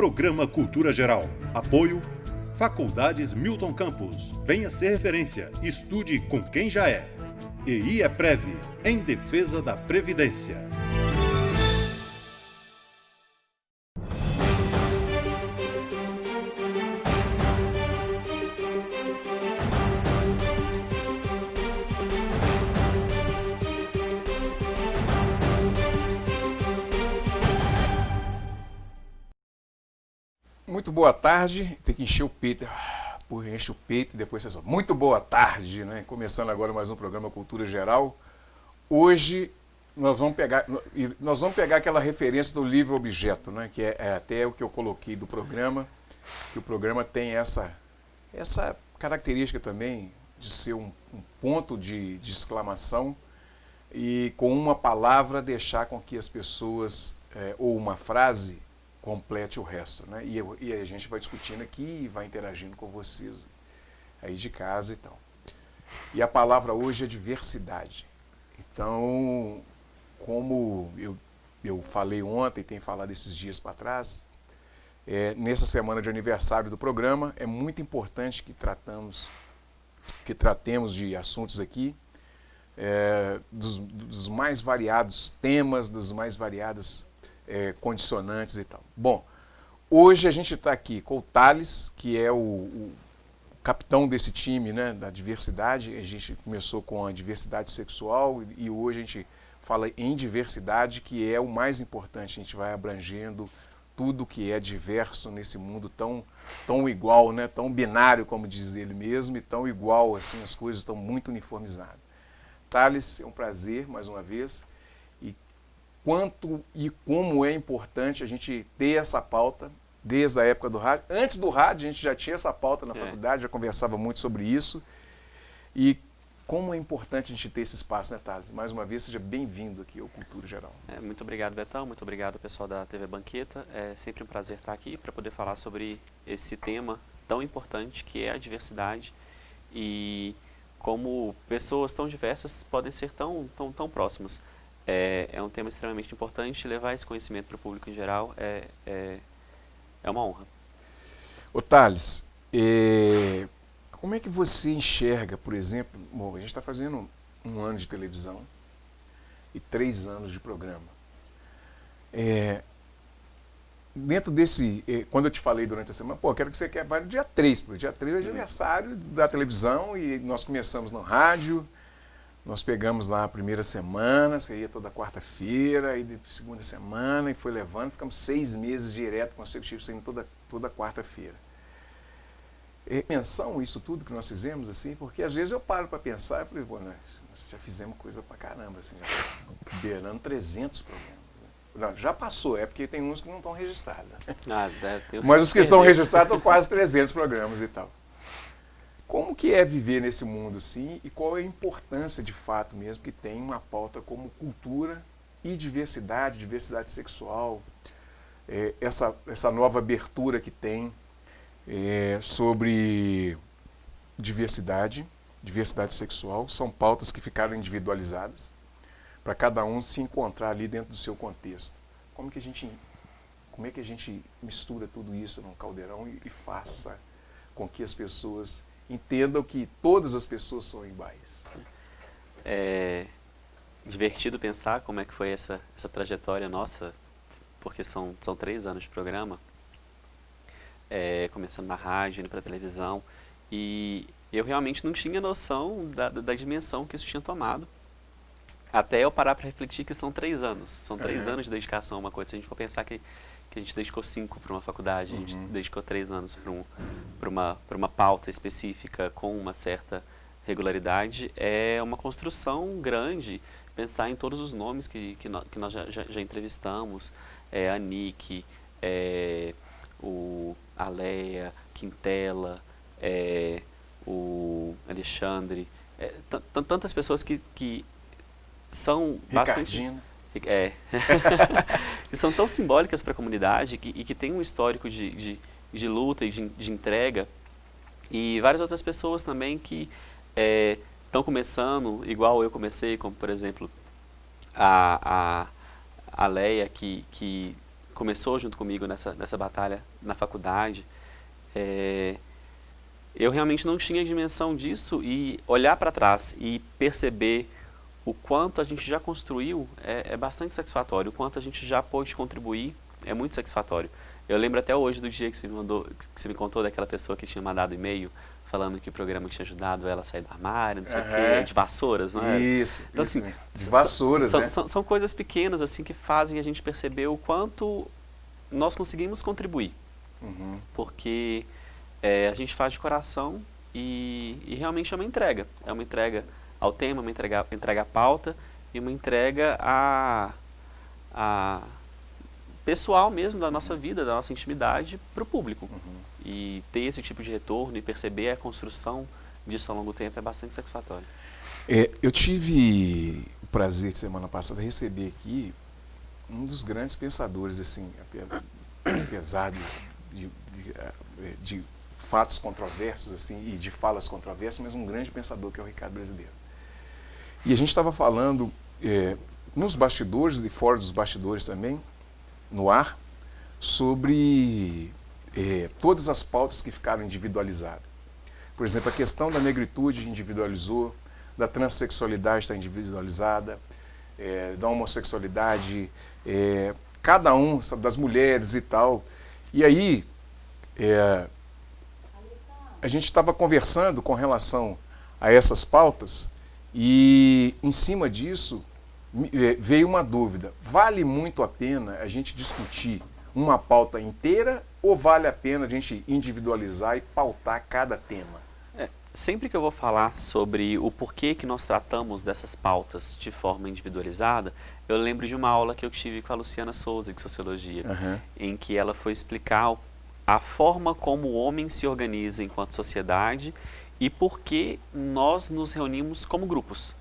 Programa Cultura Geral. Apoio Faculdades Milton Campos. Venha ser referência. Estude com quem já é. E IEPREV, em defesa da Previdência. Muito boa tarde, tem que encher o peito, enche o peito e depois você só. Muito boa tarde, né? Começando agora mais um programa Cultura Geral. Hoje nós vamos pegar aquela referência do livro objeto, né? Que é até o que eu coloquei do programa, que o programa tem essa característica também de ser um ponto de exclamação e com uma palavra deixar com que as pessoas, ou uma frase, complete o resto, né? E a gente vai discutindo aqui e vai interagindo com vocês aí de casa e tal. E a palavra hoje é diversidade. Então, como eu falei ontem, tenho falado esses dias para trás, nessa semana de aniversário do programa, é muito importante que tratemos de assuntos aqui, dos mais variados temas, das mais variadas condicionantes e tal. Bom, hoje a gente está aqui com o Thales, que é o capitão desse time, né, da diversidade. A gente começou com a diversidade sexual e hoje a gente fala em diversidade, que é o mais importante. A gente vai abrangendo tudo que é diverso nesse mundo tão igual, né, tão binário, como diz ele mesmo, e tão igual, assim, as coisas estão muito uniformizadas. Thales, é um prazer, mais uma vez. Quanto e como é importante a gente ter essa pauta desde a época do rádio. Antes do rádio, a gente já tinha essa pauta na faculdade, já conversava muito sobre isso. E como é importante a gente ter esse espaço, né, Thales? Mais uma vez, seja bem-vindo aqui ao Cultura Geral. Muito obrigado, Betão. Muito obrigado, pessoal da TV Banqueta. É sempre um prazer estar aqui para poder falar sobre esse tema tão importante que é a diversidade e como pessoas tão diversas podem ser tão próximas. É um tema extremamente importante, levar esse conhecimento para o público em geral é uma honra. Ô Thales, como é que você enxerga, por exemplo, a gente está fazendo um ano de televisão e 3 anos de programa. Dentro desse, quando eu te falei durante a semana, quero que você vá no dia 3, porque dia 3 é aniversário da televisão e nós começamos no rádio. Nós pegamos lá a primeira semana, você ia toda quarta-feira, aí de segunda semana, e foi levando, ficamos 6 meses direto consecutivos, saindo toda quarta-feira. Menção isso tudo que nós fizemos, assim, porque às vezes eu paro para pensar e falei, nós já fizemos coisa pra caramba, assim, já beirando 300 programas. Não, já passou, porque tem uns que não estão registrados. Mas os que estão registrados estão quase 300 programas e tal. Como que é viver nesse mundo assim e qual é a importância de fato mesmo que tem uma pauta como cultura e diversidade sexual, essa nova abertura que tem sobre diversidade sexual, são pautas que ficaram individualizadas para cada um se encontrar ali dentro do seu contexto. Como é que a gente mistura tudo isso num caldeirão e faça com que as pessoas entendam que todas as pessoas são iguais? É divertido pensar como é que foi essa trajetória nossa, porque são 3 anos de programa, começando na rádio, indo para a televisão, e eu realmente não tinha noção da dimensão que isso tinha tomado, até eu parar para refletir que são 3 anos. São 3 anos de dedicação a uma coisa. Se a gente for pensar que a gente dedicou 5 para uma faculdade, a gente dedicou 3 anos para uma pauta específica com uma certa regularidade, é uma construção grande. Pensar em todos os nomes que nós já entrevistamos, a Nick, a Leia, Quintela, o Alexandre, tantas pessoas que são bastante... que são tão simbólicas para a comunidade e que tem um histórico de luta e de entrega, e várias outras pessoas também que estão começando, igual eu comecei, como por exemplo a Leia, que começou junto comigo nessa batalha na faculdade, eu realmente não tinha dimensão disso, e olhar para trás e perceber o quanto a gente já construiu é bastante satisfatório, o quanto a gente já pôde contribuir é muito satisfatório. Eu lembro até hoje do dia que você me contou daquela pessoa que tinha mandado e-mail falando que o programa tinha ajudado ela a sair do armário, não sei o quê, de vassouras, não é? Isso, então, isso assim, mesmo. De vassouras, né? São coisas pequenas assim que fazem a gente perceber o quanto nós conseguimos contribuir. Porque a gente faz de coração e realmente é uma entrega. É uma entrega ao tema, uma entrega à pauta e uma entrega a pessoal mesmo da nossa vida, da nossa intimidade para o público. E ter esse tipo de retorno e perceber a construção disso ao longo do tempo é bastante satisfatório. Eu tive o prazer de semana passada receber aqui um dos grandes pensadores, assim, apesar de fatos controversos assim, e de falas controversas, mas um grande pensador, que é o Ricardo Brasileiro. E a gente estava falando nos bastidores e fora dos bastidores também, no ar, sobre todas as pautas que ficaram individualizadas. Por exemplo, a questão da negritude individualizou, da transexualidade está individualizada, da homossexualidade, cada um, sabe, das mulheres e tal. E aí, a gente estava conversando com relação a essas pautas e, em cima disso, veio uma dúvida. Vale muito a pena a gente discutir uma pauta inteira ou vale a pena a gente individualizar e pautar cada tema? Sempre que eu vou falar sobre o porquê que nós tratamos dessas pautas de forma individualizada, eu lembro de uma aula que eu tive com a Luciana Souza, de Sociologia, em que ela foi explicar a forma como o homem se organiza enquanto sociedade e por que nós nos reunimos como grupos.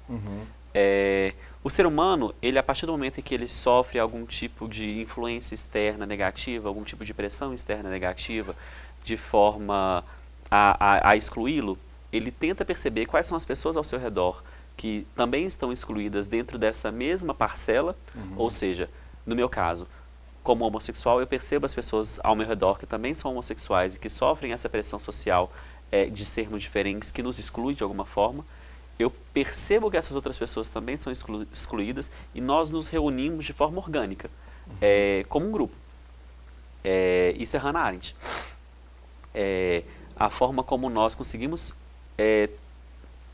O ser humano, a partir do momento em que ele sofre algum tipo de influência externa negativa, algum tipo de pressão externa negativa, de forma a excluí-lo, ele tenta perceber quais são as pessoas ao seu redor que também estão excluídas dentro dessa mesma parcela, ou seja, no meu caso, como homossexual, eu percebo as pessoas ao meu redor que também são homossexuais e que sofrem essa pressão social de sermos diferentes, que nos exclui de alguma forma. Eu percebo que essas outras pessoas também são excluídas e nós nos reunimos de forma orgânica, como um grupo. Isso é Hannah Arendt. A forma como nós conseguimos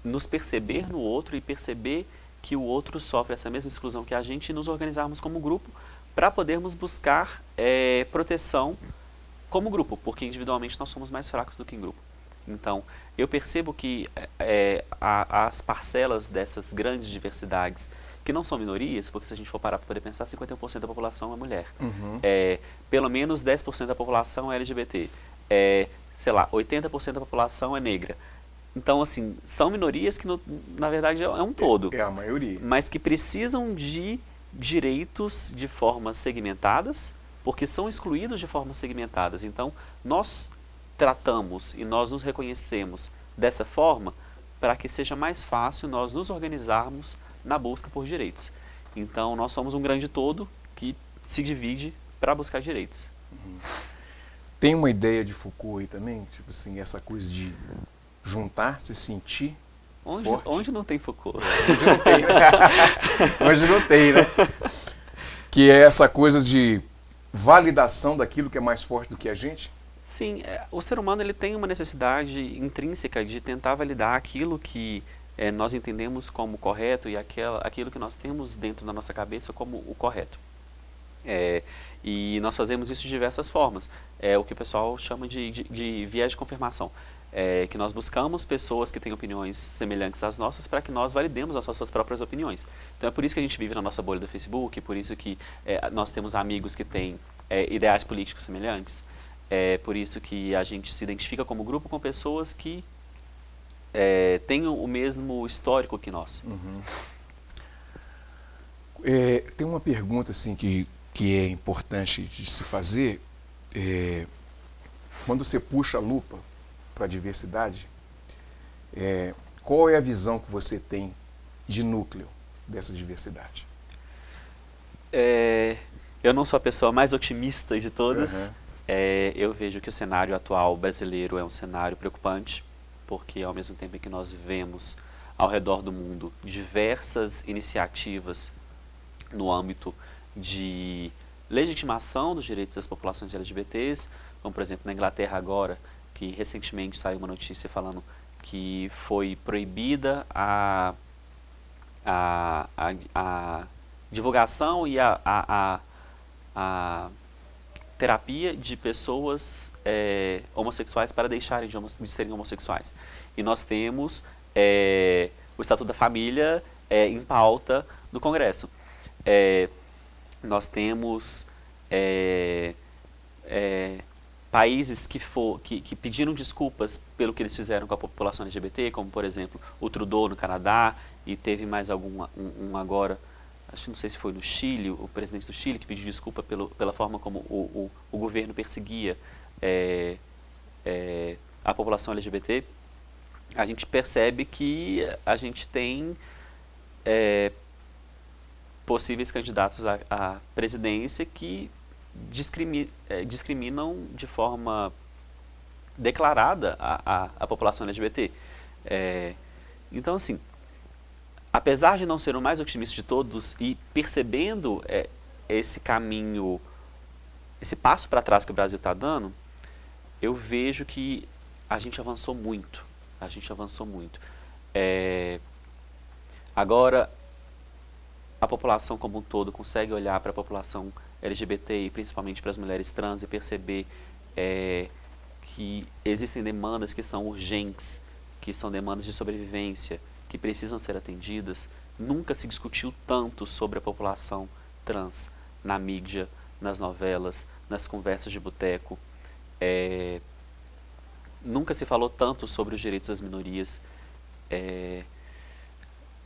nos perceber no outro e perceber que o outro sofre essa mesma exclusão que a gente, e nos organizarmos como grupo para podermos buscar proteção como grupo, porque individualmente nós somos mais fracos do que em grupo. Então, eu percebo que as parcelas dessas grandes diversidades, que não são minorias, porque se a gente for parar para poder pensar, 51% da população é mulher. Pelo menos 10% da população é LGBT. Sei lá, 80% da população é negra. Então, assim, são minorias que, na verdade, é um todo. É a maioria. Mas que precisam de direitos de formas segmentadas, porque são excluídos de formas segmentadas. Então, nós tratamos e nós nos reconhecemos dessa forma para que seja mais fácil nós nos organizarmos na busca por direitos. Então, nós somos um grande todo que se divide para buscar direitos. Tem uma ideia de Foucault aí também, tipo assim, essa coisa de juntar, se sentir forte. Onde não tem Foucault? Onde não tem, né? Onde não tem, né? Que é essa coisa de validação daquilo que é mais forte do que a gente. Sim, o ser humano ele tem uma necessidade intrínseca de tentar validar aquilo que nós entendemos como correto e aquilo que nós temos dentro da nossa cabeça como o correto. E nós fazemos isso de diversas formas. O que o pessoal chama de viés de confirmação. Que nós buscamos pessoas que têm opiniões semelhantes às nossas para que nós validemos as nossas próprias opiniões. Então é por isso que a gente vive na nossa bolha do Facebook, por isso que nós temos amigos que têm ideais políticos semelhantes. É por isso que a gente se identifica como grupo com pessoas que têm o mesmo histórico que nós. Tem uma pergunta assim, que é importante de se fazer. Quando você puxa a lupa para a diversidade, qual é a visão que você tem de núcleo dessa diversidade? Eu não sou a pessoa mais otimista de todas. Uhum. Eu vejo que o cenário atual brasileiro é um cenário preocupante, porque ao mesmo tempo que nós vemos ao redor do mundo diversas iniciativas no âmbito de legitimação dos direitos das populações LGBTs, como por exemplo na Inglaterra agora, que recentemente saiu uma notícia falando que foi proibida a divulgação e a terapia de pessoas homossexuais para deixarem de serem homossexuais. E nós temos o Estatuto da Família em pauta no Congresso. Nós temos países que pediram desculpas pelo que eles fizeram com a população LGBT, como por exemplo o Trudeau no Canadá, e teve mais um agora, acho que não sei se foi no Chile, o presidente do Chile que pediu desculpa pela forma como o governo perseguia a população LGBT. A gente percebe que a gente tem possíveis candidatos à presidência que discriminam de forma declarada a população LGBT. Então, assim, apesar de não ser o mais otimista de todos e percebendo esse caminho, esse passo para trás que o Brasil está dando, eu vejo que a gente avançou muito. A gente avançou muito. Agora, a população como um todo consegue olhar para a população LGBT e principalmente para as mulheres trans e perceber que existem demandas que são urgentes, que são demandas de sobrevivência, que precisam ser atendidas. Nunca se discutiu tanto sobre a população trans na mídia, nas novelas, nas conversas de boteco. Nunca se falou tanto sobre os direitos das minorias.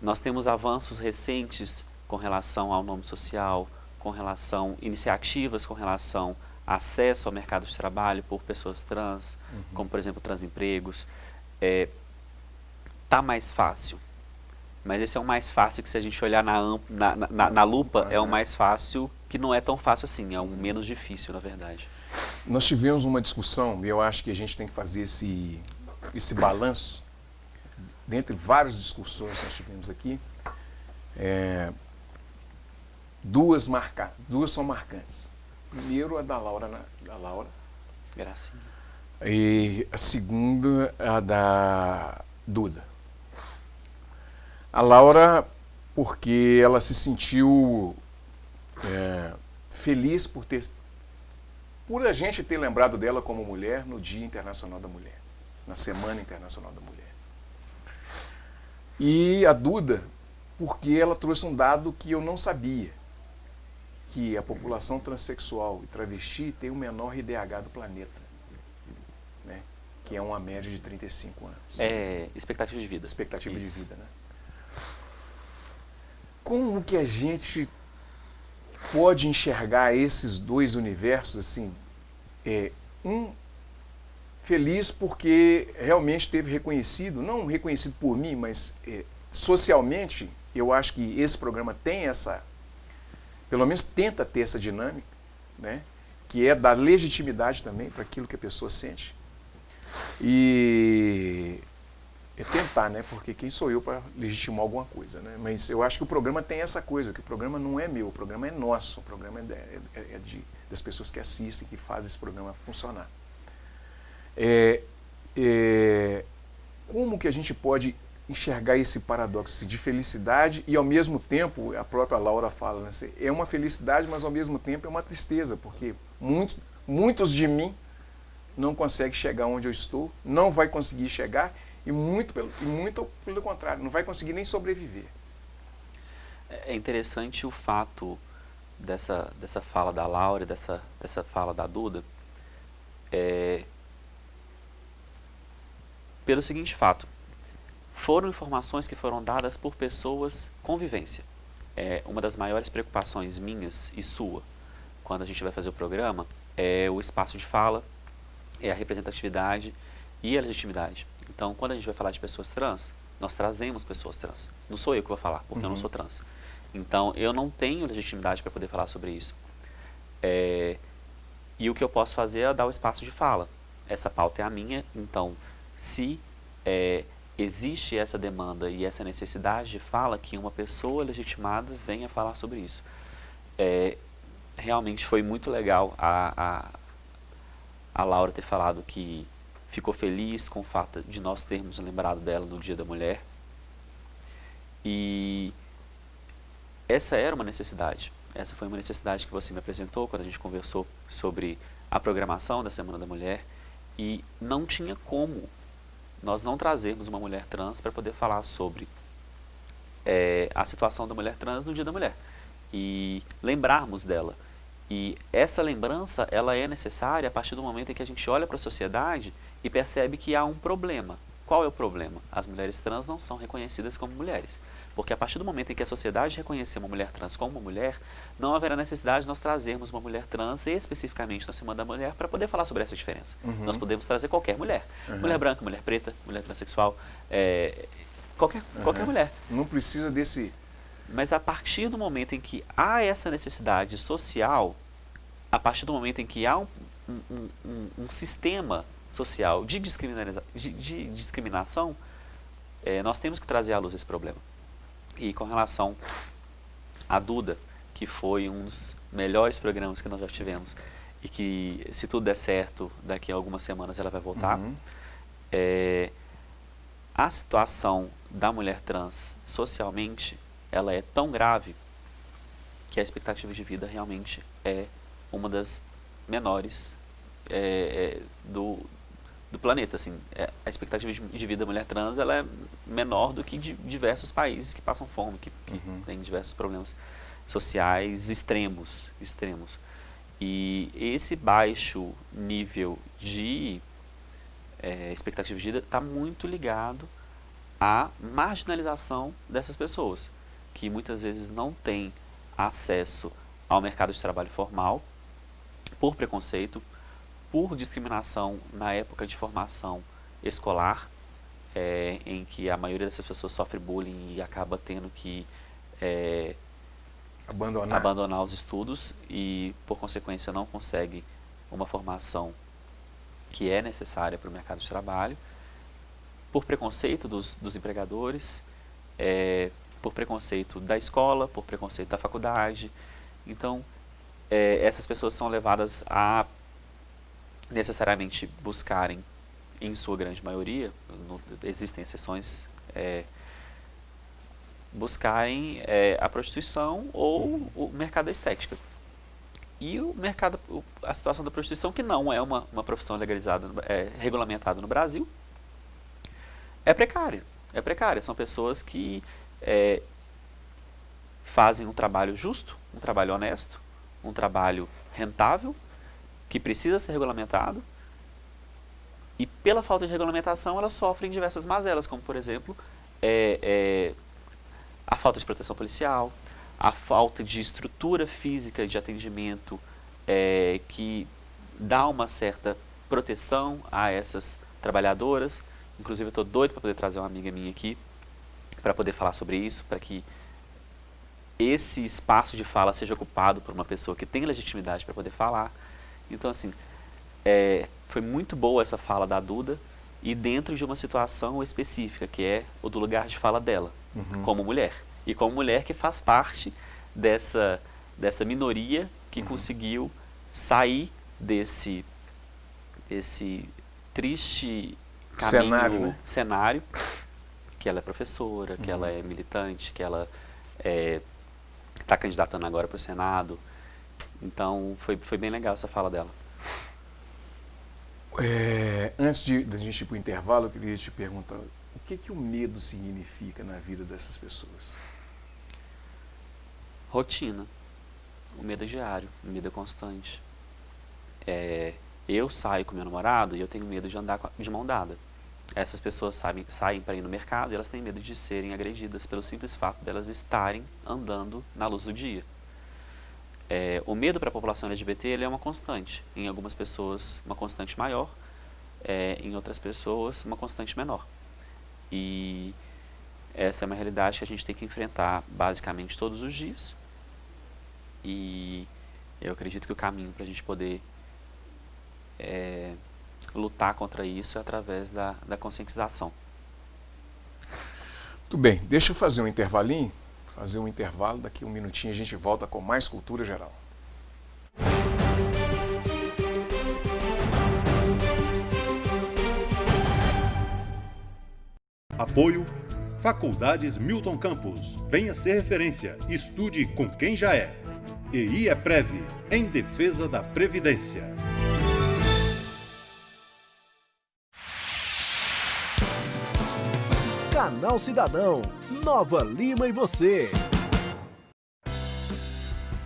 Nós temos avanços recentes com relação ao nome social, com relação a iniciativas, com relação a acesso ao mercado de trabalho por pessoas trans, como por exemplo transempregos. Tá mais fácil, mas esse é o mais fácil que se a gente olhar na lupa, é o mais fácil que não é tão fácil assim, é o menos difícil na verdade. Nós tivemos uma discussão, e eu acho que a gente tem que fazer esse balanço, dentre várias discussões que nós tivemos aqui, duas são marcantes. Primeiro a da Laura. Gracinha. E a segunda a da Duda. A Laura, porque ela se sentiu feliz por a gente ter lembrado dela como mulher no Dia Internacional da Mulher, na Semana Internacional da Mulher. E a Duda, porque ela trouxe um dado que eu não sabia, que a população transexual e travesti tem o menor IDH do planeta, né? Que é uma média de 35 anos. Expectativa de vida. Expectativa de vida, né? Como que a gente pode enxergar esses dois universos, assim, feliz porque realmente teve reconhecido, não reconhecido por mim, mas socialmente, eu acho que esse programa tem pelo menos tenta ter essa dinâmica, né? Que é dar legitimidade também para aquilo que a pessoa sente. E tentar, né? Porque quem sou eu para legitimar alguma coisa, né? Mas eu acho que o programa tem essa coisa, que o programa não é meu, o programa é nosso, o programa das pessoas que assistem, que fazem esse programa funcionar. Como que a gente pode enxergar esse paradoxo de felicidade e ao mesmo tempo, a própria Laura fala, né? É uma felicidade, mas ao mesmo tempo é uma tristeza, porque muitos de mim não conseguem chegar onde eu estou, não vai conseguir chegar e muito pelo contrário, não vai conseguir nem sobreviver. É interessante o fato dessa fala da Laura, dessa fala da Duda, pelo seguinte fato: foram informações que foram dadas por pessoas com vivência. Uma das maiores preocupações minhas e sua, quando a gente vai fazer o programa, é o espaço de fala, é a representatividade e a legitimidade. Então, quando a gente vai falar de pessoas trans, nós trazemos pessoas trans. Não sou eu que vou falar, porque eu não sou trans. Então, eu não tenho legitimidade para poder falar sobre isso. E o que eu posso fazer é dar o espaço de fala. Essa pauta é a minha, então se existe essa demanda e essa necessidade de fala, que uma pessoa legitimada venha falar sobre isso. Realmente foi muito legal a Laura ter falado que ficou feliz com o fato de nós termos lembrado dela no Dia da Mulher. E essa era uma necessidade. Essa foi uma necessidade que você me apresentou quando a gente conversou sobre a programação da Semana da Mulher. E não tinha como nós não trazermos uma mulher trans para poder falar sobre a situação da mulher trans no Dia da Mulher. E lembrarmos dela. E essa lembrança, ela é necessária a partir do momento em que a gente olha para a sociedade e percebe que há um problema. Qual é o problema? As mulheres trans não são reconhecidas como mulheres. Porque a partir do momento em que a sociedade reconhecer uma mulher trans como uma mulher, não haverá necessidade de nós trazermos uma mulher trans especificamente na Semana da Mulher para poder falar sobre essa diferença. Nós podemos trazer qualquer mulher. Mulher branca, mulher preta, mulher transexual, qualquer mulher. Não precisa desse... Mas a partir do momento em que há essa necessidade social, a partir do momento em que há um sistema social de discriminação, nós temos que trazer à luz esse problema. E com relação à Duda, que foi um dos melhores programas que nós já tivemos, e que, se tudo der certo, daqui a algumas semanas ela vai voltar, a situação da mulher trans socialmente, ela é tão grave que a expectativa de vida realmente é uma das menores do planeta. Assim, a expectativa de vida da mulher trans, ela é menor do que de diversos países que passam fome, que têm diversos problemas sociais extremos. E esse baixo nível de expectativa de vida está muito ligado à marginalização dessas pessoas, que muitas vezes não têm acesso ao mercado de trabalho formal por preconceito, por discriminação na época de formação escolar, em que a maioria dessas pessoas sofre bullying e acaba tendo que abandonar os estudos e, por consequência, não consegue uma formação que é necessária para o mercado de trabalho, por preconceito dos empregadores, por preconceito da escola, por preconceito da faculdade. Então, essas pessoas são levadas a necessariamente buscarem, em sua grande maioria, existem exceções, buscarem a prostituição ou o mercado da estética. E a situação da prostituição, que não é uma profissão legalizada, regulamentada no Brasil, é precária. São pessoas que fazem um trabalho justo, um trabalho honesto, um trabalho rentável, que precisa ser regulamentado, e pela falta de regulamentação elas sofrem diversas mazelas, como por exemplo a falta de proteção policial, a falta de estrutura física de atendimento que dá uma certa proteção a essas trabalhadoras. Inclusive eu estou doido para poder trazer uma amiga minha aqui para poder falar sobre isso, para que esse espaço de fala seja ocupado por uma pessoa que tem legitimidade para poder falar. Então, assim, foi muito boa essa fala da Duda, e dentro de uma situação específica, que é o do lugar de fala dela, como mulher. E como mulher que faz parte dessa minoria que conseguiu sair desse triste caminho, cenário, que ela é professora, que ela é militante, que ela está candidatando agora para o Senado. Então, foi bem legal essa fala dela. Antes da gente ir para o intervalo, eu queria te perguntar, o que o medo significa na vida dessas pessoas? Rotina. O medo é diário, o medo é constante. Eu saio com meu namorado e eu tenho medo de andar de mão dada. Essas pessoas saem para ir no mercado e elas têm medo de serem agredidas pelo simples fato de elas estarem andando na luz do dia. O medo para a população LGBT ele é uma constante. Em algumas pessoas, uma constante maior. Em outras pessoas, uma constante menor. E essa é uma realidade que a gente tem que enfrentar basicamente todos os dias. E Eu acredito que o caminho para a gente poder lutar contra isso é através da conscientização. Muito bem, deixa eu fazer um intervalinho, daqui um minutinho a gente volta com mais Cultura Geral. Apoio Faculdades Milton Campos. Venha ser referência. Estude com quem já é. EI é Prev, em defesa da Previdência. Canal Cidadão, Nova Lima e você.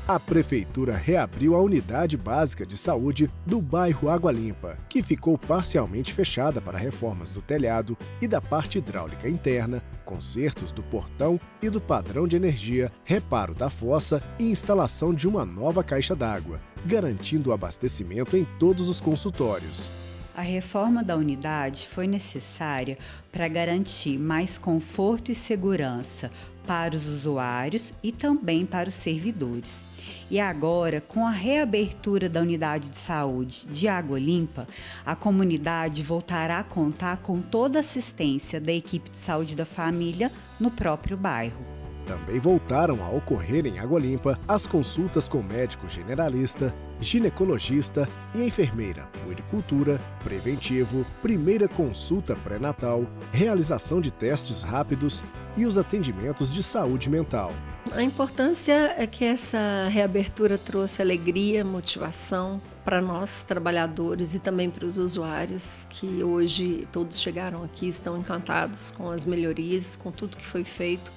A Prefeitura reabriu a Unidade Básica de Saúde do bairro Água Limpa, que ficou parcialmente fechada para reformas do telhado e da parte hidráulica interna, consertos do portão e do padrão de energia, reparo da fossa e instalação de uma nova caixa d'água, garantindo o abastecimento em todos os consultórios. A reforma da unidade foi necessária para garantir mais conforto e segurança para os usuários e também para os servidores. E agora, com a reabertura da unidade de saúde de Água Limpa, a comunidade voltará a contar com toda a assistência da equipe de saúde da família no próprio bairro. Também voltaram a ocorrer em Água Limpa as consultas com médico generalista, ginecologista e enfermeira, puericultura, preventivo, primeira consulta pré-natal, realização de testes rápidos e os atendimentos de saúde mental. A importância é que essa reabertura trouxe alegria, motivação para nós trabalhadores e também para os usuários, que hoje todos chegaram aqui, estão encantados com as melhorias, com tudo que foi feito.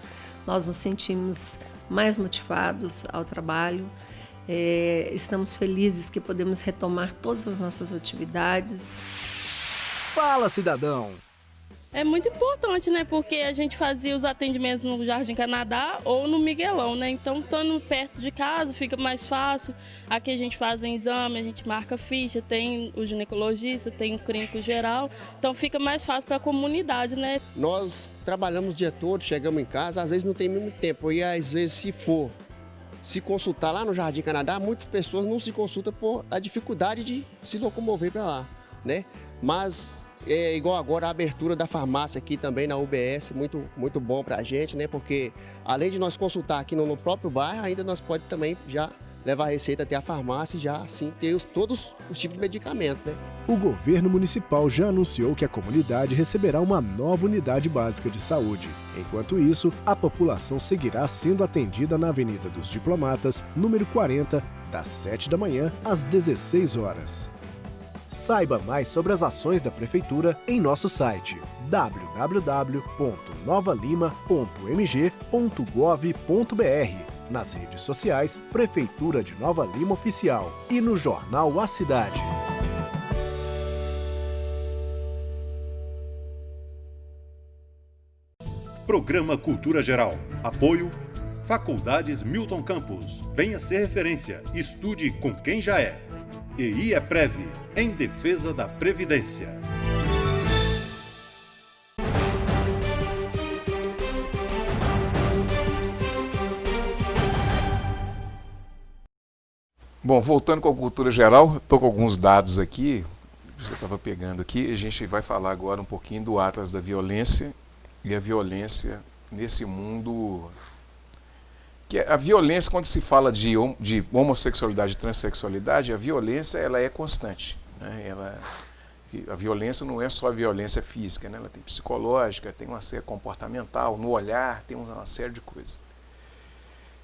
Nós nos sentimos mais motivados ao trabalho, estamos felizes que podemos retomar todas as nossas atividades. Fala, cidadão! É muito importante, né? Porque a gente fazia os atendimentos no Jardim Canadá ou no Miguelão, né? Então, estando perto de casa, fica mais fácil. Aqui a gente faz um exame, a gente marca ficha, tem o ginecologista, tem o clínico geral. Então, fica mais fácil para a comunidade, né? Nós trabalhamos o dia todo, chegamos em casa, às vezes não tem muito tempo. E às vezes, se for se consultar lá no Jardim Canadá, muitas pessoas não se consultam por a dificuldade de se locomover para lá, né? Mas é igual agora a abertura da farmácia aqui também na UBS, muito bom para a gente, né? Porque além de nós consultar aqui no próprio bairro, ainda nós podemos também já levar a receita até a farmácia e já assim ter todos os tipos de medicamento, né? O governo municipal já anunciou que a comunidade receberá uma nova unidade básica de saúde. Enquanto isso, a população seguirá sendo atendida na Avenida dos Diplomatas, número 40, das 7 da manhã às 16 horas. Saiba mais sobre as ações da Prefeitura em nosso site www.novalima.mg.gov.br, nas redes sociais Prefeitura de Nova Lima Oficial e no jornal A Cidade. Programa Cultura Geral. Apoio Faculdades Milton Campos. Venha ser referência. Estude com quem já é. EI é Prev, em defesa da Previdência. Bom, voltando com a Cultura Geral, estou com alguns dados aqui, que eu estava pegando aqui, a gente vai falar agora um pouquinho do Atlas da Violência e a violência nesse mundo. Que a violência, quando se fala de homossexualidade e transexualidade, a violência ela é constante, né? A violência não é só a violência física, né? Ela tem psicológica, tem uma série comportamental, no olhar, tem uma série de coisas.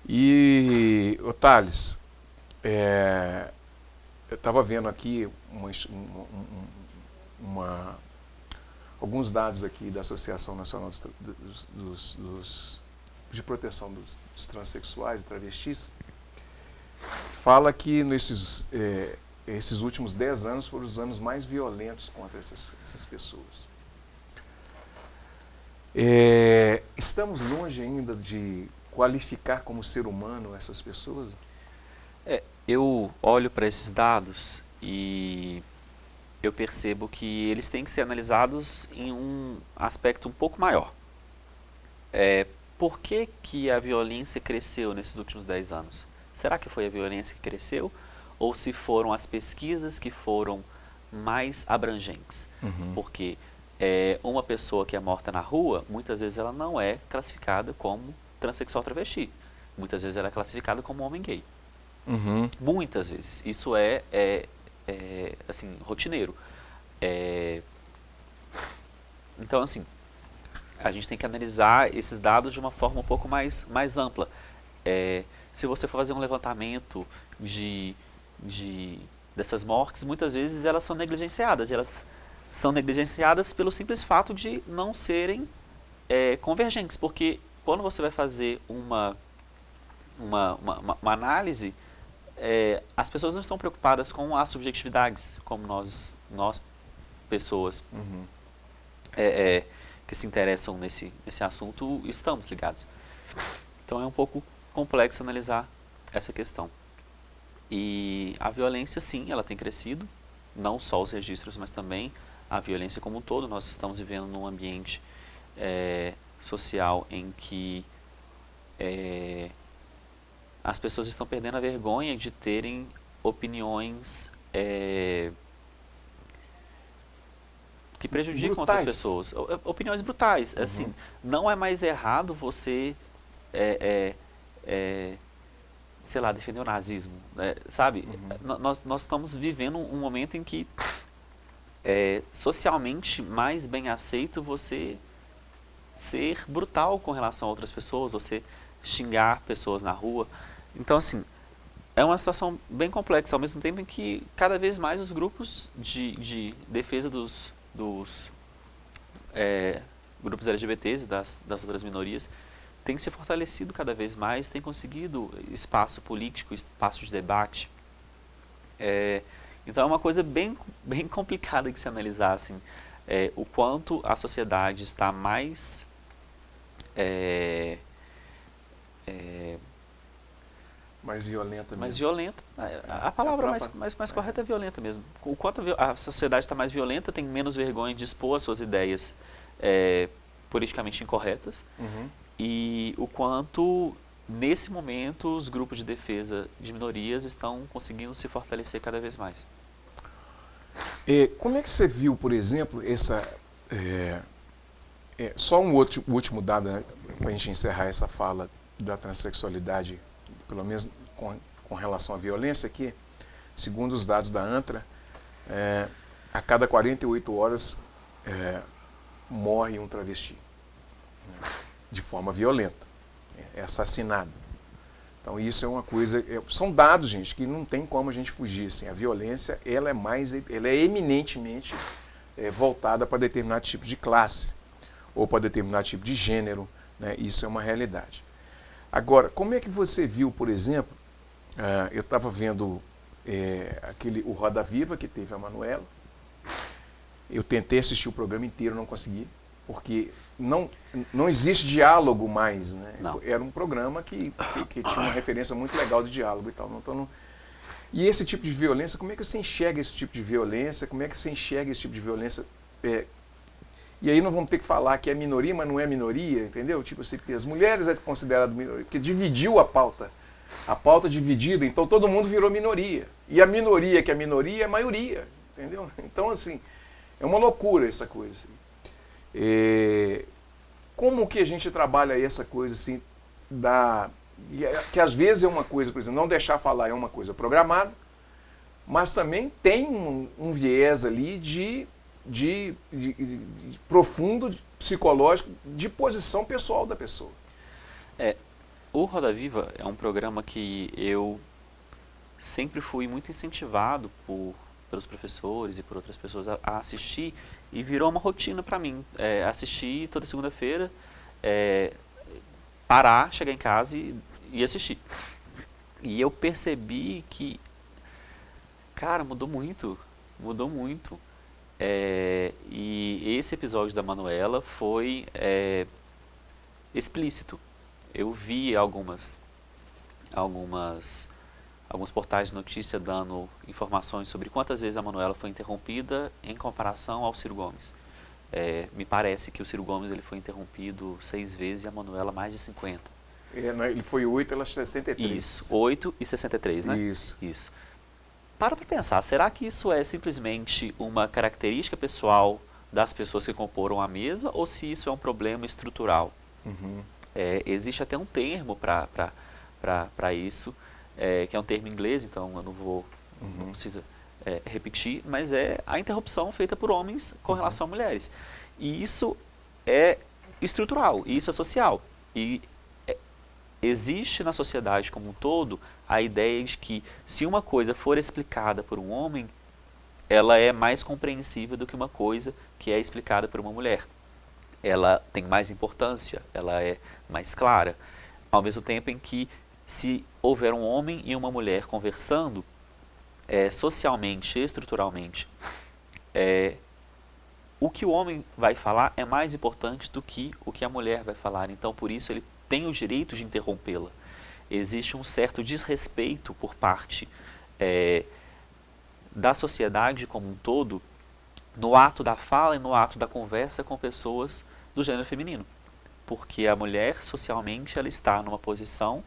E, Thales, eu estava vendo aqui alguns dados aqui da Associação Nacional de Proteção dos Transsexuais e Travestis, fala que esses últimos 10 anos foram os anos mais violentos contra essas pessoas. Estamos longe ainda de qualificar como ser humano essas pessoas? Eu olho para esses dados e eu percebo que eles têm que ser analisados em um aspecto um pouco maior. Por que a violência cresceu nesses últimos 10 anos? será que foi a violência que cresceu? Ou se foram as pesquisas que foram mais abrangentes? Porque uma pessoa que é morta na rua, muitas vezes ela não é classificada como transexual travesti. Muitas vezes ela é classificada como homem gay. Muitas vezes. Isso é assim, rotineiro. Então, assim, a gente tem que analisar esses dados de uma forma um pouco mais ampla. Se você for fazer um levantamento dessas mortes, muitas vezes elas são negligenciadas. Elas são negligenciadas pelo simples fato de não serem convergentes. Porque quando você vai fazer uma análise, as pessoas não estão preocupadas com as subjetividades, como nós pessoas que se interessam nesse assunto, estamos ligados. Então é um pouco complexo analisar essa questão. E a violência, sim, ela tem crescido, não só os registros, mas também a violência como um todo. Nós estamos vivendo num ambiente social em que as pessoas estão perdendo a vergonha de terem opiniões que prejudicam outras pessoas. Opiniões brutais. Assim, não é mais errado você, sei lá, defender o nazismo, sabe? Nós estamos vivendo um momento em que socialmente mais bem aceito você ser brutal com relação a outras pessoas, você xingar pessoas na rua. Então, assim, é uma situação bem complexa, ao mesmo tempo em que cada vez mais os grupos de defesa dos grupos LGBTs e das outras minorias têm se fortalecido cada vez mais, têm conseguido espaço político, espaço de debate. Então é uma coisa bem complicada de se analisar, assim, o quanto a sociedade está mais mais violenta. Mais violenta. A palavra mais correta é violenta mesmo. O quanto a sociedade está mais violenta, tem menos vergonha de expor as suas ideias politicamente incorretas. E o quanto, nesse momento, os grupos de defesa de minorias estão conseguindo se fortalecer cada vez mais. Como é que você viu, por exemplo, essa... só um último dado, né, para a gente encerrar essa fala da transexualidade, pelo menos com relação à violência, que, segundo os dados da ANTRA, a cada 48 horas morre um travesti, né, de forma violenta, é assassinado. Então isso é uma coisa, são dados, gente, que não tem como a gente fugir. Assim, a violência ela é eminentemente voltada para determinado tipo de classe ou para determinado tipo de gênero, né? Isso é uma realidade. Agora, como é que você viu, por exemplo, eu estava vendo o Roda Viva, que teve a Manuela. Eu tentei assistir o programa inteiro, não consegui, porque não existe diálogo mais, né? Era um programa que tinha uma referência muito legal de diálogo e tal. E esse tipo de violência, como é que você enxerga esse tipo de violência? Como é que você enxerga esse tipo de violência? E aí nós vamos ter que falar que é minoria, mas não é minoria, entendeu? Tipo assim, as mulheres é considerado minoria, porque dividiu a pauta. A pauta dividida, então todo mundo virou minoria. E a minoria que é minoria é maioria, entendeu? Então, assim, é uma loucura essa coisa. Assim. Como que a gente trabalha aí essa coisa, assim, que às vezes é uma coisa, por exemplo, não deixar falar é uma coisa programada, mas também tem um viés ali de profundo, psicológico, de posição pessoal da pessoa. O Roda Viva é um programa que eu sempre fui muito incentivado pelos professores e por outras pessoas a assistir, e virou uma rotina para mim. Assistir toda segunda-feira, parar, chegar em casa e assistir. E eu percebi que, cara, mudou muito. E esse episódio da Manuela foi explícito. Eu vi alguns portais de notícia dando informações sobre quantas vezes a Manuela foi interrompida em comparação ao Ciro Gomes. Me parece que o Ciro Gomes ele foi interrompido 6 vezes e a Manuela mais de 50. Ele foi 8, ela 63. Isso, 8 e 63, né? Isso. Para pensar, será que isso é simplesmente uma característica pessoal das pessoas que comporam a mesa ou se isso é um problema estrutural? Existe até um termo para isso, que é um termo em inglês, então eu não vou, não precisa repetir, mas é a interrupção feita por homens com relação a mulheres. E isso é estrutural, e isso é social. E existe na sociedade como um todo a ideia de que se uma coisa for explicada por um homem, ela é mais compreensível do que uma coisa que é explicada por uma mulher. Ela tem mais importância, ela é mais clara. Ao mesmo tempo em que, se houver um homem e uma mulher conversando, socialmente, estruturalmente, o que o homem vai falar é mais importante do que o que a mulher vai falar. Então, por isso, ele tem o direito de interrompê-la. Existe um certo desrespeito por parte da sociedade como um todo no ato da fala e no ato da conversa com pessoas do gênero feminino. Porque a mulher, socialmente, ela está numa posição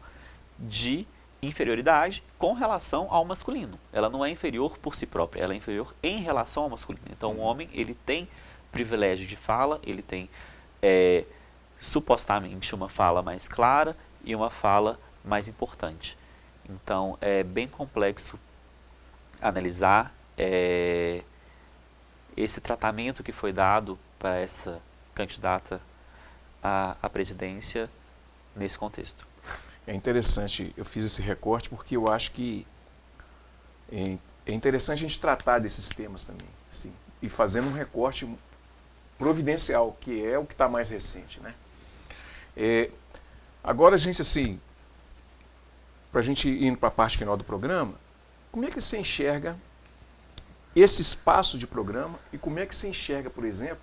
de inferioridade com relação ao masculino. Ela não é inferior por si própria, ela é inferior em relação ao masculino. Então, o homem, ele tem privilégio de fala, ele tem supostamente uma fala mais clara e uma fala mais importante. Então, é bem complexo analisar esse tratamento que foi dado para essa candidata à presidência nesse contexto. É interessante, eu fiz esse recorte porque eu acho que é interessante a gente tratar desses temas também, assim, e fazendo um recorte providencial, que é o que está mais recente, né? Agora a gente, assim, para a gente ir para a parte final do programa, como é que você enxerga esse espaço de programa e como é que você enxerga, por exemplo,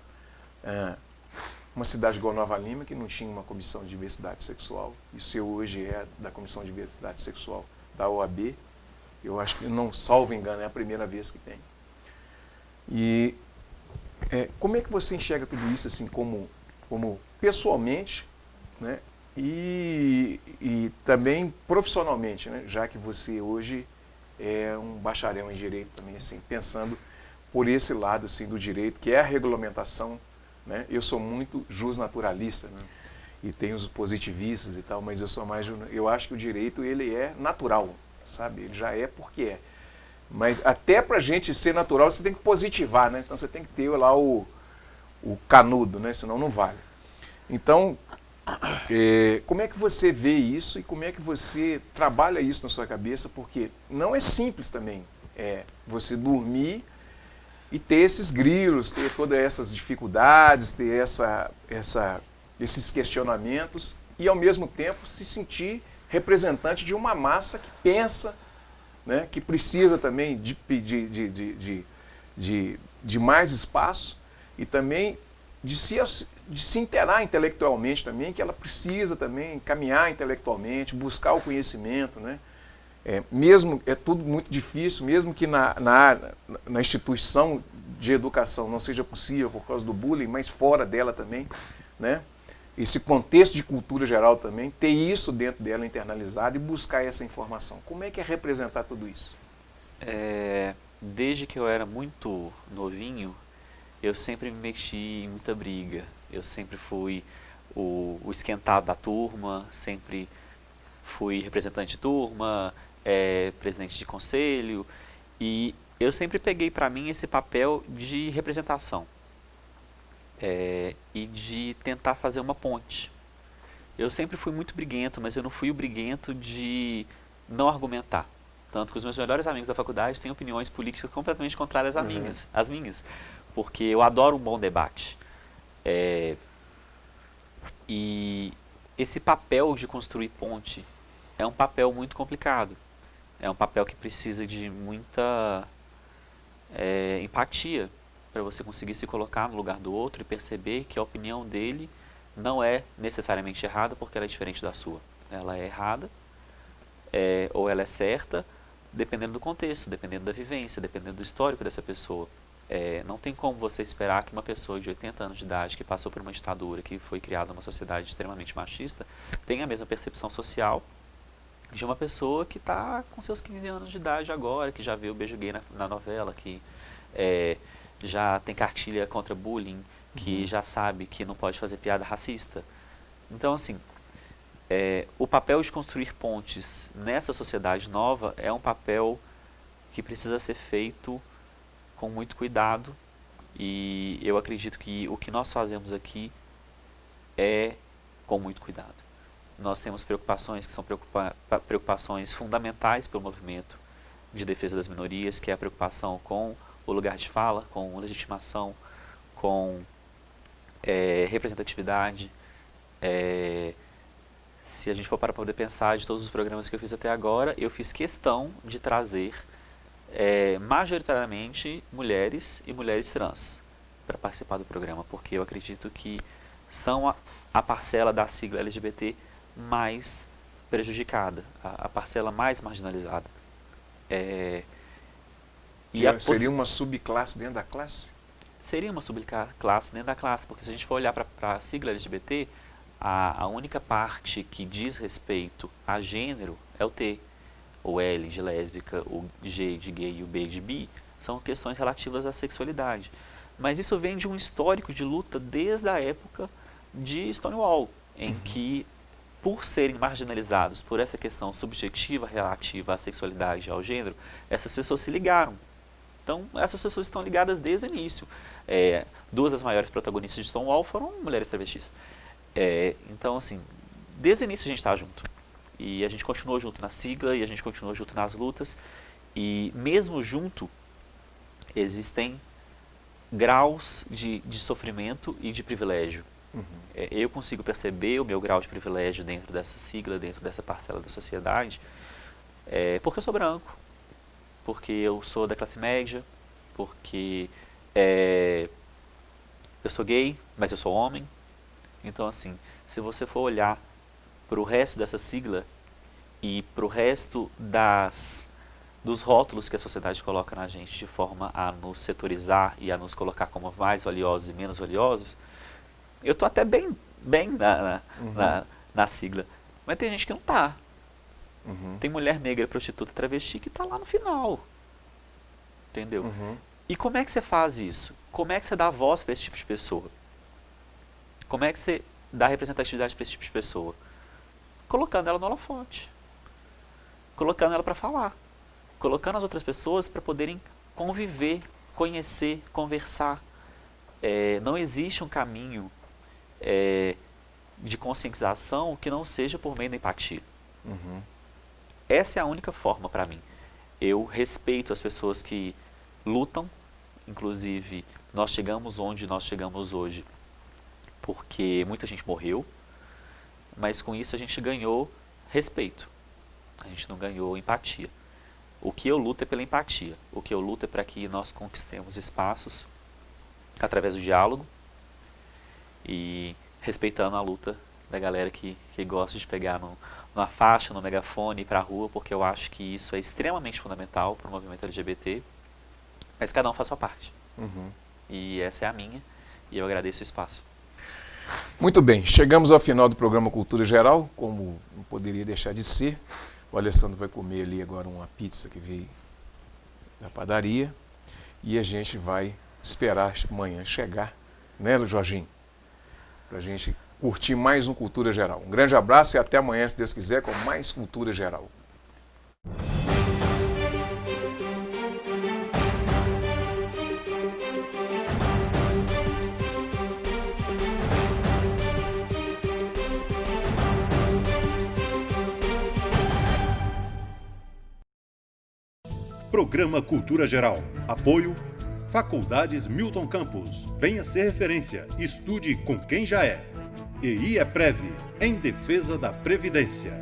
uma cidade igual Nova Lima, que não tinha uma comissão de diversidade sexual, e você hoje é da comissão de diversidade sexual da OAB, eu acho que, não salvo engano, é a primeira vez que tem. E como é que você enxerga tudo isso assim como pessoalmente, né, e também profissionalmente, né, já que você hoje é um bacharel em direito também, assim, pensando por esse lado assim, do direito, que é a regulamentação, né? Eu sou muito jusnaturalista, né? E tenho os positivistas e tal, mas eu acho que o direito ele é natural, sabe? Ele já é porque é. Mas até para a gente ser natural, você tem que positivar, né? Então você tem que ter lá o canudo, né? Senão não vale. Então, como é que você vê isso e como é que você trabalha isso na sua cabeça? Porque não é simples também você dormir e ter esses grilos, ter todas essas dificuldades, ter esses questionamentos e, ao mesmo tempo, se sentir representante de uma massa que pensa, né, que precisa também de mais espaço e também de se interar intelectualmente também, que ela precisa também caminhar intelectualmente, buscar o conhecimento, né? Mesmo é tudo muito difícil, mesmo que na instituição de educação não seja possível por causa do bullying, mas fora dela também, né? Esse contexto de cultura geral também, ter isso dentro dela internalizado e buscar essa informação. Como é que é representar tudo isso? Desde que eu era muito novinho, eu sempre me mexi em muita briga. Eu sempre fui o esquentado da turma, sempre fui representante de turma, presidente de conselho, e eu sempre peguei para mim esse papel de representação e de tentar fazer uma ponte. Eu sempre fui muito briguento, mas eu não fui o briguento de não argumentar. Tanto que os meus melhores amigos da faculdade têm opiniões políticas completamente contrárias às minhas, porque eu adoro um bom debate. E esse papel de construir ponte é um papel muito complicado. É um papel que precisa de muita empatia para você conseguir se colocar no lugar do outro e perceber que a opinião dele não é necessariamente errada porque ela é diferente da sua. Ela é errada ou ela é certa dependendo do contexto, dependendo da vivência, dependendo do histórico dessa pessoa. Não tem como você esperar que uma pessoa de 80 anos de idade, que passou por uma ditadura, que foi criada numa sociedade extremamente machista, tenha a mesma percepção social de uma pessoa que está com seus 15 anos de idade agora, que já viu o beijo gay na novela, que já tem cartilha contra bullying, que já sabe que não pode fazer piada racista. Então, assim, o papel de construir pontes nessa sociedade nova é um papel que precisa ser feito com muito cuidado, e eu acredito que o que nós fazemos aqui é com muito cuidado. Nós temos preocupações que são preocupações fundamentais pelo movimento de defesa das minorias, que é a preocupação com o lugar de fala, com legitimação, com representatividade. Se a gente for para poder pensar de todos os programas que eu fiz até agora, eu fiz questão de trazer majoritariamente mulheres e mulheres trans para participar do programa, porque eu acredito que são a parcela da sigla LGBT mais prejudicada, a parcela mais marginalizada. Seria uma subclasse dentro da classe? Seria uma subclasse dentro da classe, porque se a gente for olhar para a sigla LGBT, a única parte que diz respeito a gênero é o T. O L de lésbica, o G de gay e o B de bi são questões relativas à sexualidade. Mas isso vem de um histórico de luta desde a época de Stonewall, em que, por serem marginalizados por essa questão subjetiva relativa à sexualidade e ao gênero, essas pessoas se ligaram. Então, essas pessoas estão ligadas desde o início. Duas das maiores protagonistas de Stonewall foram mulheres travestis. Então, assim, desde o início a gente está junto. E a gente continuou junto na sigla, e a gente continuou junto nas lutas. E mesmo junto, existem graus de sofrimento e de privilégio. Eu consigo perceber o meu grau de privilégio dentro dessa sigla, dentro dessa parcela da sociedade, porque eu sou branco, porque eu sou da classe média, porque eu sou gay, mas eu sou homem. Então, assim, se você for olhar para o resto dessa sigla e para o resto dos rótulos que a sociedade coloca na gente de forma a nos setorizar e a nos colocar como mais valiosos e menos valiosos, eu estou até bem na sigla. Mas tem gente que não está. Tem mulher negra, prostituta, travesti que está lá no final. Entendeu? E como é que você faz isso? Como é que você dá voz para esse tipo de pessoa? Como é que você dá representatividade para esse tipo de pessoa? Colocando ela no holofote. Colocando ela para falar. Colocando as outras pessoas para poderem conviver, conhecer, conversar. Não existe um caminho de conscientização que não seja por meio da empatia. Essa é a única forma para mim. Eu respeito as pessoas que lutam, inclusive nós chegamos onde nós chegamos hoje porque muita gente morreu, mas com isso a gente ganhou respeito, a gente não ganhou empatia. O que eu luto é pela empatia, o que eu luto é para que nós conquistemos espaços através do diálogo e respeitando a luta da galera que gosta de pegar numa faixa, no megafone, ir para a rua, porque eu acho que isso é extremamente fundamental para o movimento LGBT, mas cada um faz sua parte. E essa é a minha, e eu agradeço o espaço. Muito bem, chegamos ao final do programa Cultura Geral, como não poderia deixar de ser. O Alessandro vai comer ali agora uma pizza que veio da padaria e a gente vai esperar amanhã chegar, né, Jorginho? Para a gente curtir mais um Cultura Geral. Um grande abraço e até amanhã, se Deus quiser, com mais Cultura Geral. Programa Cultura Geral. Apoio Faculdades Milton Campos. Venha ser referência. Estude com quem já é. EI é Prev, em defesa da Previdência.